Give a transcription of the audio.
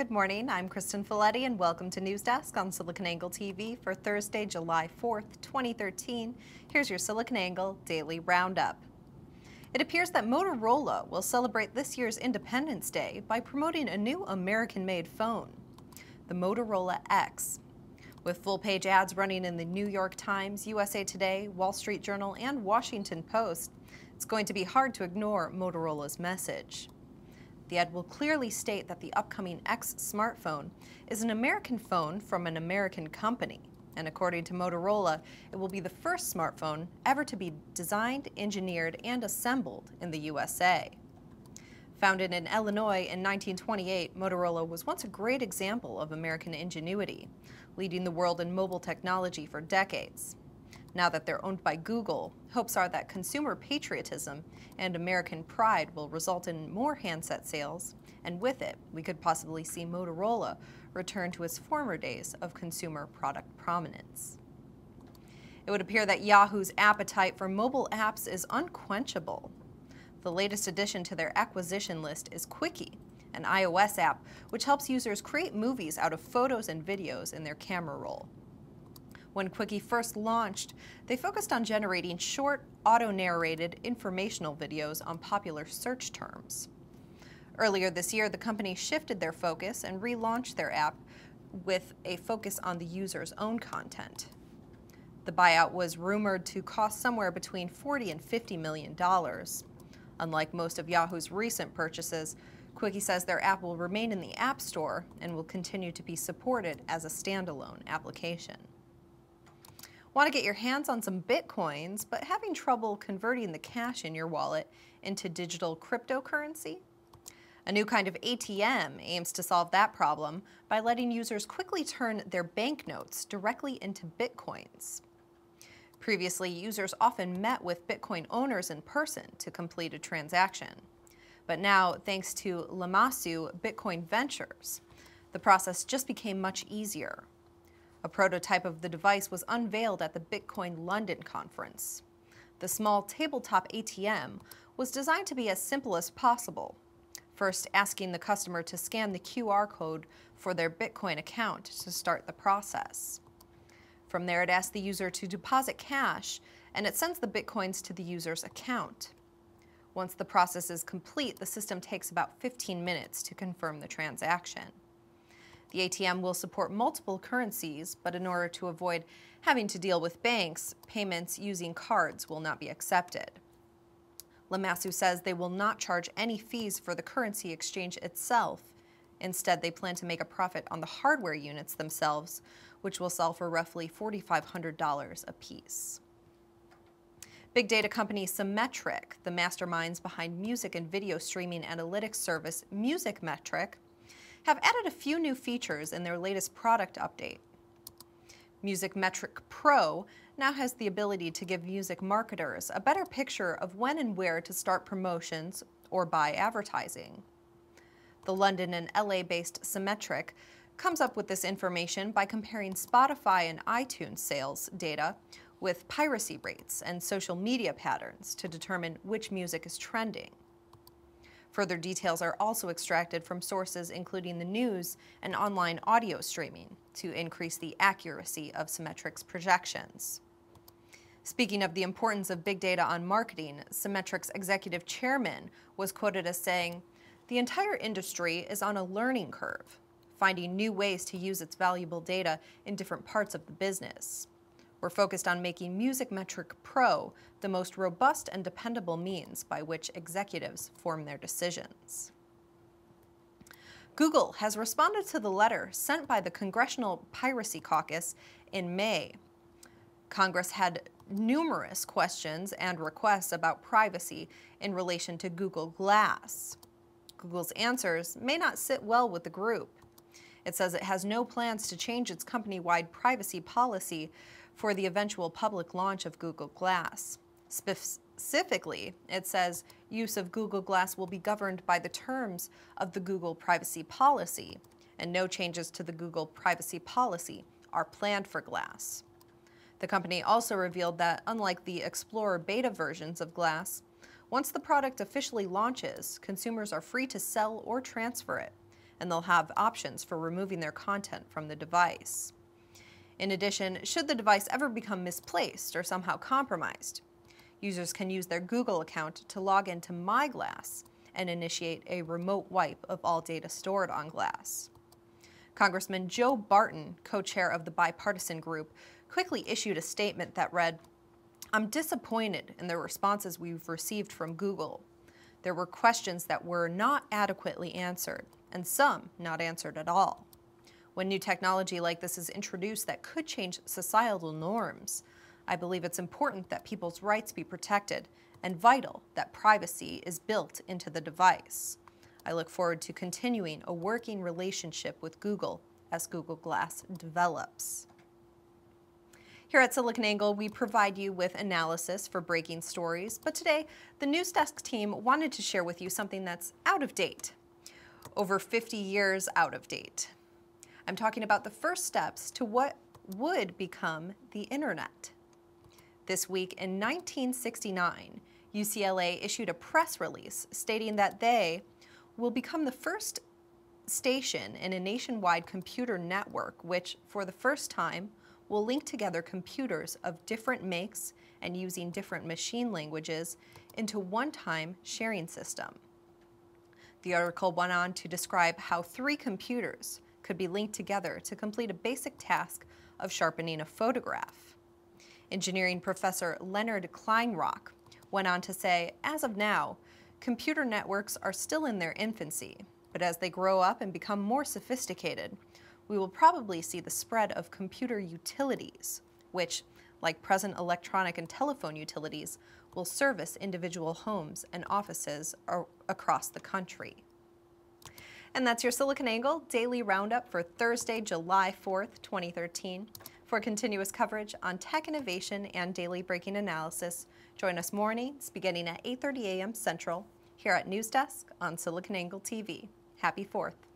Good morning, I'm Kristen Folletti and welcome to News Desk on SiliconANGLE TV for Thursday, July 4th, 2013. Here's your SiliconANGLE Daily Roundup. It appears that Motorola will celebrate this year's Independence Day by promoting a new American-made phone, the Motorola X. With full-page ads running in the New York Times, USA Today, Wall Street Journal, and Washington Post, it's going to be hard to ignore Motorola's message. The ad will clearly state that the upcoming X smartphone is an American phone from an American company, and according to Motorola, it will be the first smartphone ever to be designed, engineered, and assembled in the USA. Founded in Illinois in 1928, Motorola was once a great example of American ingenuity, leading the world in mobile technology for decades. Now that they're owned by Google, hopes are that consumer patriotism and American pride will result in more handset sales, and with it, we could possibly see Motorola return to its former days of consumer product prominence. It would appear that Yahoo's appetite for mobile apps is unquenchable. The latest addition to their acquisition list is Quickie, an iOS app which helps users create movies out of photos and videos in their camera roll. When Quickie first launched, they focused on generating short, auto-narrated informational videos on popular search terms. Earlier this year, the company shifted their focus and relaunched their app with a focus on the user's own content. The buyout was rumored to cost somewhere between $40 and $50 million. Unlike most of Yahoo's recent purchases, Quickie says their app will remain in the App Store and will continue to be supported as a standalone application. Want to get your hands on some bitcoins, but having trouble converting the cash in your wallet into digital cryptocurrency? A new kind of ATM aims to solve that problem by letting users quickly turn their banknotes directly into bitcoins. Previously, users often met with Bitcoin owners in person to complete a transaction. But now, thanks to Lamassu Bitcoin Ventures, the process just became much easier. A prototype of the device was unveiled at the Bitcoin London conference. The small tabletop ATM was designed to be as simple as possible, first asking the customer to scan the QR code for their Bitcoin account to start the process. From there, it asks the user to deposit cash, and it sends the Bitcoins to the user's account. Once the process is complete, the system takes about 15 minutes to confirm the transaction. The ATM will support multiple currencies, but in order to avoid having to deal with banks, payments using cards will not be accepted. Lamassu says they will not charge any fees for the currency exchange itself. Instead, they plan to make a profit on the hardware units themselves, which will sell for roughly $4,500 apiece. Big data company Symmetric, the masterminds behind music and video streaming analytics service Musicmetric, have added a few new features in their latest product update. Musicmetric Pro now has the ability to give music marketers a better picture of when and where to start promotions or buy advertising. The London and LA-based Symmetric comes up with this information by comparing Spotify and iTunes sales data with piracy rates and social media patterns to determine which music is trending. Further details are also extracted from sources including the news and online audio streaming to increase the accuracy of Symmetric's projections. Speaking of the importance of big data on marketing, Symmetric's executive chairman was quoted as saying, "The entire industry is on a learning curve, finding new ways to use its valuable data in different parts of the business. We're focused on making Musicmetric Pro the most robust and dependable means by which executives form their decisions." Google has responded to the letter sent by the Congressional Piracy Caucus in May. Congress had numerous questions and requests about privacy in relation to Google Glass. Google's answers may not sit well with the group. It says it has no plans to change its company-wide privacy policy for the eventual public launch of Google Glass. Specifically, it says use of Google Glass will be governed by the terms of the Google privacy policy, and no changes to the Google privacy policy are planned for Glass. The company also revealed that, unlike the Explorer beta versions of Glass, once the product officially launches, consumers are free to sell or transfer it, and they'll have options for removing their content from the device. In addition, should the device ever become misplaced or somehow compromised, users can use their Google account to log into My Glass and initiate a remote wipe of all data stored on Glass. Congressman Joe Barton, co-chair of the bipartisan group, quickly issued a statement that read, "I'm disappointed in the responses we've received from Google. There were questions that were not adequately answered, and some not answered at all. When new technology like this is introduced that could change societal norms, I believe it's important that people's rights be protected and vital that privacy is built into the device. I look forward to continuing a working relationship with Google as Google Glass develops." Here at SiliconANGLE, we provide you with analysis for breaking stories, but today the News Desk team wanted to share with you something that's out of date. Over 50 years out of date. I'm talking about the first steps to what would become the Internet. This week in 1969, UCLA issued a press release stating that they will become the first station in a nationwide computer network which, for the first time, will link together computers of different makes and using different machine languages into one-time sharing system. The article went on to describe how 3 computers could be linked together to complete a basic task of sharpening a photograph. Engineering professor Leonard Kleinrock went on to say, as of now, computer networks are still in their infancy, but as they grow up and become more sophisticated, we will probably see the spread of computer utilities, which, like present electronic and telephone utilities, will service individual homes and offices across the country. And that's your SiliconANGLE Daily Roundup for Thursday, July 4th, 2013. For continuous coverage on tech innovation and daily breaking analysis, join us mornings beginning at 8:30 a.m. Central here at News Desk on SiliconANGLE TV. Happy 4th.